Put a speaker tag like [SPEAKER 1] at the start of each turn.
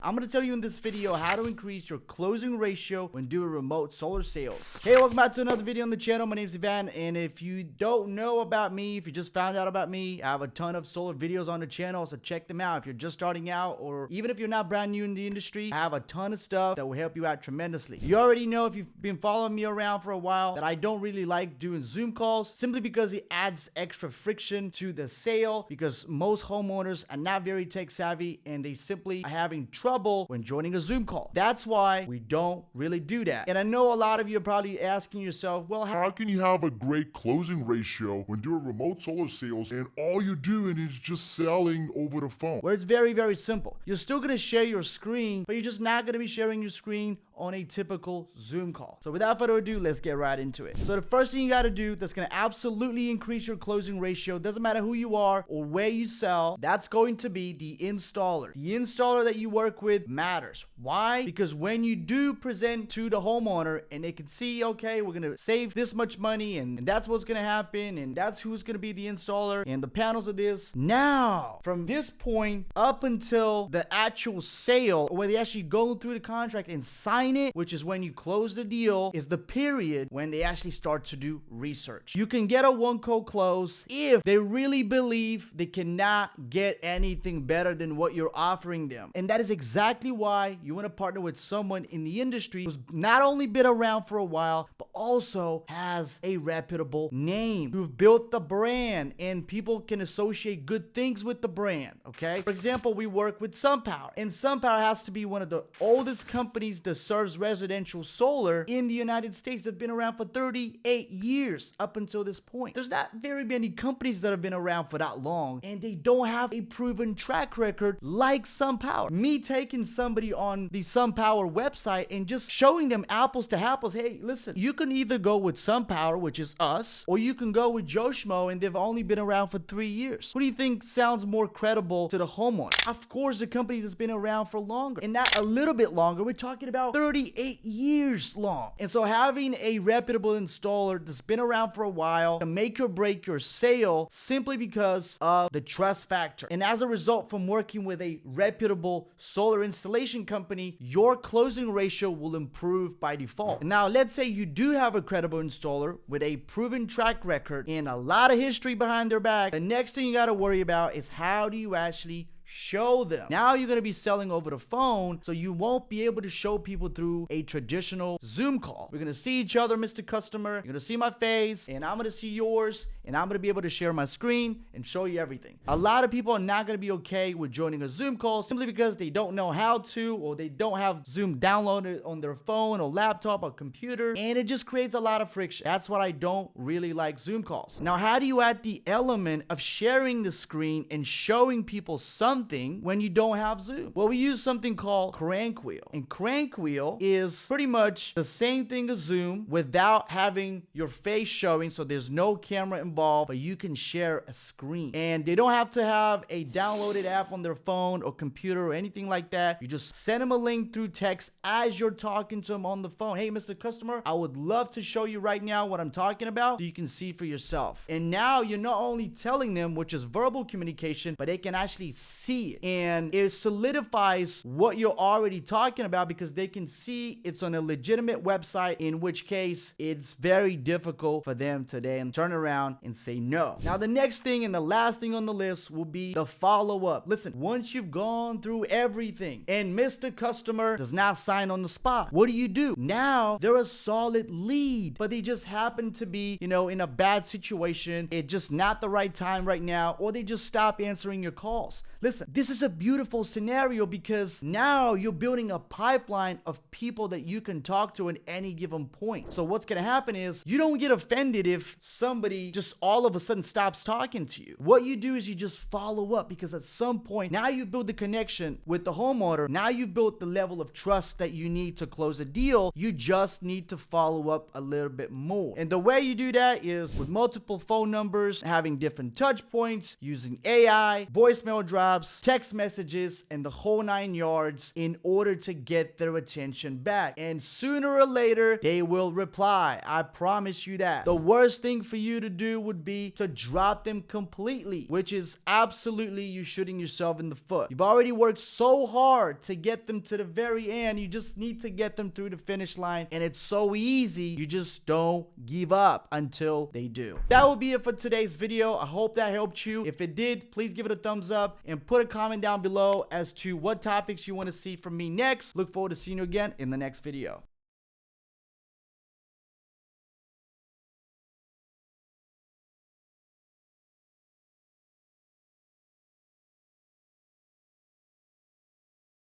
[SPEAKER 1] I'm going to tell you in this video how to increase your closing ratio when doing remote solar sales. Hey, welcome back to another video on the channel. My name is Ivan, and if you don't know about me, if you just found out about me, I have a ton of solar videos on the channel, so check them out. If you're just starting out, or even if you're not brand new in the industry, I have a ton of stuff that will help you out tremendously. You already know, if you've been following me around for a while, that I don't really like doing Zoom calls, simply because it adds extra friction to the sale, because most homeowners are not very tech savvy, and they simply are having trouble when joining a Zoom call. That's why we don't really do that. And I know a lot of you are probably asking yourself, well,
[SPEAKER 2] how can you have a great closing ratio when doing remote solar sales and all you're doing is just selling over the phone?
[SPEAKER 1] Well, it's very, very simple. You're still going to share your screen, but you're just not going to be sharing your screen on a typical Zoom call. So without further ado, let's get right into it. So the first thing you got to do that's going to absolutely increase your closing ratio, doesn't matter who you are or where you sell, that's going to be the installer. The installer that you work with matters. Why? Because when you do present to the homeowner and they can see, okay, we're going to save this much money, and that's what's going to happen, and that's who's going to be the installer, and the panels of this. Now, from this point up until the actual sale, or where they actually go through the contract and sign it, which is when you close the deal, is the period when they actually start to do research. You can get a one-call close if they really believe they cannot get anything better than what you're offering them. And that is exactly why you want to partner with someone in the industry who's not only been around for a while, but also has a reputable name, who've built the brand, and people can associate good things with the brand, okay? For example, we work with SunPower, and SunPower has to be one of the oldest companies that serves residential solar in the United States. They've been around for 38 years up until this point. There's not very many companies that have been around for that long, and they don't have a proven track record like SunPower. Me taking somebody on the SunPower website and just showing them apples to apples, hey, listen, you can either go with SunPower, which is us, or you can go with Joe Schmo, and they've only been around for 3 years. What do you think sounds more credible to the homeowner? Of course, the company that's been around for longer, and not a little bit longer. We're talking about 38 years long. And so having a reputable installer that's been around for a while can make or break your sale, simply because of the trust factor. And as a result, from working with a reputable solar installation company, your closing ratio will improve by default. Now, let's say you do have a credible installer with a proven track record and a lot of history behind their back. The next thing you got to worry about is, how do you actually show them? Now you're going to be selling over the phone, so you won't be able to show people through a traditional Zoom call. We're going to see each other, Mr. Customer. You're going to see my face, and I'm going to see yours, and I'm going to be able to share my screen and show you everything. A lot of people are not going to be okay with joining a Zoom call simply because they don't know how to, or they don't have Zoom downloaded on their phone or laptop or computer, and it just creates a lot of friction. That's why I don't really like Zoom calls. Now, how do you add the element of sharing the screen and showing people something when you don't have Zoom? Well, we use something called Crank Wheel. And Crank Wheel is pretty much the same thing as Zoom without having your face showing, so there's no camera involved, but you can share a screen. And they don't have to have a downloaded app on their phone or computer or anything like that. You just send them a link through text as you're talking to them on the phone. Hey, Mr. Customer, I would love to show you right now what I'm talking about, so you can see for yourself. And now you're not only telling them, which is verbal communication, but they can actually see it, and it solidifies what you're already talking about, because they can see it's on a legitimate website, in which case it's very difficult for them to then turn around and say no. Now, the next thing and the last thing on the list will be the follow-up. Listen, once you've gone through everything and Mr. Customer does not sign on the spot, what do? Now they're a solid lead, but they just happen to be, in a bad situation. It's just not the right time right now, or they just stop answering your calls. Listen, this is a beautiful scenario, because now you're building a pipeline of people that you can talk to at any given point. So what's going to happen is, you don't get offended if somebody just all of a sudden stops talking to you. What you do is you just follow up, because at some point, now you've built the connection with the homeowner. Now you've built the level of trust that you need to close a deal. You just need to follow up a little bit more. And the way you do that is with multiple phone numbers, having different touch points, using AI, voicemail drops, text messages, and the whole 9 yards in order to get their attention back. And sooner or later, they will reply. I promise you that. The worst thing for you to do do would be to drop them completely, which is absolutely you shooting yourself in the foot. You've already worked so hard to get them to the very end. You just need to get them through the finish line, and it's so easy. You just don't give up until they do. That will be it for today's video. I hope that helped you. If it did, please give it a thumbs up and put a comment down below as to what topics you want to see from me next. Look forward to seeing you again in the next video.